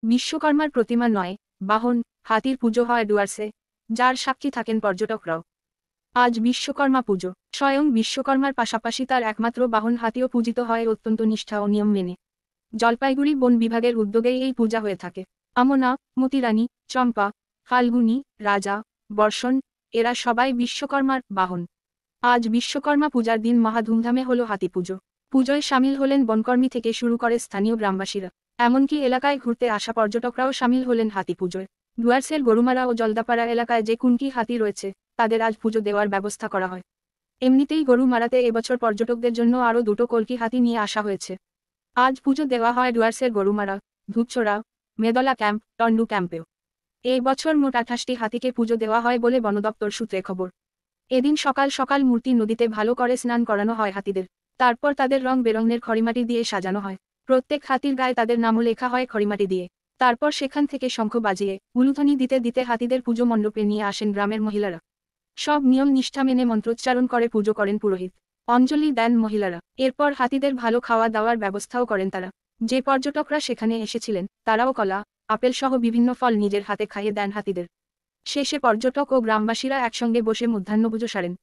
বিশ্বকর্মার প্রতিমা নয়, বাহন, হাতির পুজো হয় ডুয়ার্সে, যার সাক্ষী থাকেন পর্যটকরাও। আজ বিশ্বকর্মা পুজো। স্বয়ং বিশ্বকর্মার পাশাপাশি তার একমাত্র বাহন হাতিও পূজিত হয় অত্যন্ত নিষ্ঠা ও নিয়ম মেনে। জলপাইগুড়ি বন বিভাগের উদ্যোগেই এই পূজা হয়ে থাকে। আমনা, মতিরানী, চম্পা, ফাল্গুনী, রাজা, বর্ষণ, এরা সবাই বিশ্বকর্মার বাহন। আজ বিশ্বকর্মা পূজার দিন মহা ধুমধামে হলো হাতি পুজো। পুজোয় সামিল হলেন বনকর্মী থেকে শুরু করে স্থানীয় গ্রামবাসীরা। এমনকি এলাকায় ঘুরতে আসা পর্যটকরাও সামিল হলেন হাতি পুজোয়। ডুয়ার্সের গরুমারা ও জলদাপাড়া এলাকায় যে কুনকি হাতি রয়েছে, তাদের আজ পুজো দেওয়ার ব্যবস্থা করা হয়। এমনিতেই গরু মারাতে এবছর পর্যটকদের জন্য আরও দুটো কলকি হাতি নিয়ে আসা হয়েছে। আজ পুজো দেওয়া হয় ডুয়ার্সের গরুমারা, ধূপছড়া, মেদলা ক্যাম্প, টন্ডু ক্যাম্পেও। এই বছর মোট 28টি হাতিকে পুজো দেওয়া হয় বলে বন দপ্তর সূত্রে খবর। এদিন সকাল সকাল মূর্তি নদীতে ভালো করে স্নান করানো হয় হাতিদের। তারপর তাদের রং বেরঙের খড়িমাটি দিয়ে সাজানো হয়। প্রত্যেক হাতির গায়ে তাদের নামও লেখা হয় খড়িমাটি দিয়ে। তারপর সেখান থেকে শঙ্খ বাজিয়ে উলুধ্বনি দিতে দিতে হাতিদের পুজো মণ্ডপে নিয়ে আসেন গ্রামের মহিলারা। সব নিয়ম নিষ্ঠা মেনে মন্ত্রোচ্চারণ করে পুজো করেন পুরোহিত। অঞ্জলি দেন মহিলারা। এরপর হাতিদের ভালো খাওয়া দাওয়ার ব্যবস্থাও করেন তারা। যে পর্যটকরা সেখানে এসেছিলেন, তারাও কলা, আপেল সহ বিভিন্ন ফল নিজের হাতে খাইয়ে দেন হাতিদের। শেষে পর্যটক ও গ্রামবাসীরা একসঙ্গে বসে মধ্যাহ্নভোজও সারেন।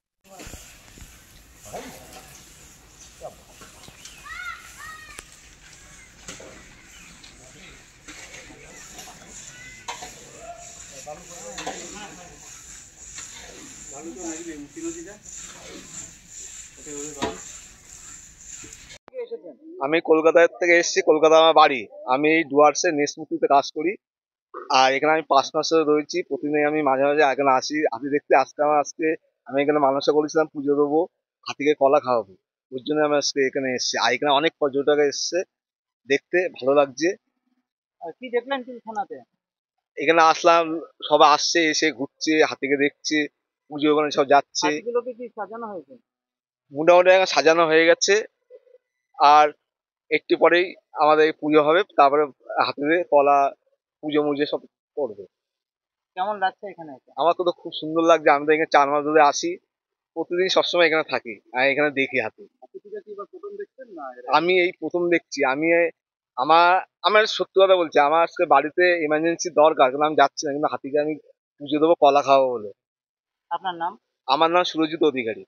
আমি কলকাতা থেকে এসেছি, কলকাতা আমার বাড়ি। আমি এই ডুয়ার্সের নেসমুক্তিতে কাজ করি। আর এখানে আমি 5 মাস ধরে রয়েছি। প্রতিদিন আমি মাঝে মাঝে এখানে আসি হাতি দেখতে। আজকে আমি এখানে মানসা করেছিলাম পুজো দেবো, হাতিকে কলা খাওয়াবো। ওর জন্য আমি আজকে এখানে এসেছি। আর এখানে অনেক পর্যটক এসছে দেখতে, ভালো লাগছে। কি দেখলেন পিলখানাতে? এখানে আসলাম, সবাই আসছে, এসে ঘুরছে, হাতিকে দেখছে, পুজো ওখানে সব যাচ্ছে। হাতিগুলোকে কি সাজানো হয়েছে? মোটামুটি এখন সাজানো হয়ে গেছে। আর একটু পরেই আমাদের পুজো হবে, তারপরে হাতিদের কলা পুজো মুজো সব করবে। কেমন লাগছে এখানে এসে? আমার তো খুব সুন্দর লাগছে। আমি তো এখানে 4 মাস ধরে আসি, প্রতিদিন সবসময় এখানে থাকি আর এখানে দেখি হাতি। হাতিটা কি এবার প্রথম দেখছেন না আমি এই প্রথম দেখছি। আমার আমার সত্যি কথা বলছি, আমার আজকে বাড়িতে এমার্জেন্সি দরকার, কিন্তু আমি যাচ্ছি না, কিন্তু হাতিকে আমি পুজো দেবো কলা খাওয়াবো বলে। আপনার নাম? আমার নাম সুরজিৎ অধিকারী।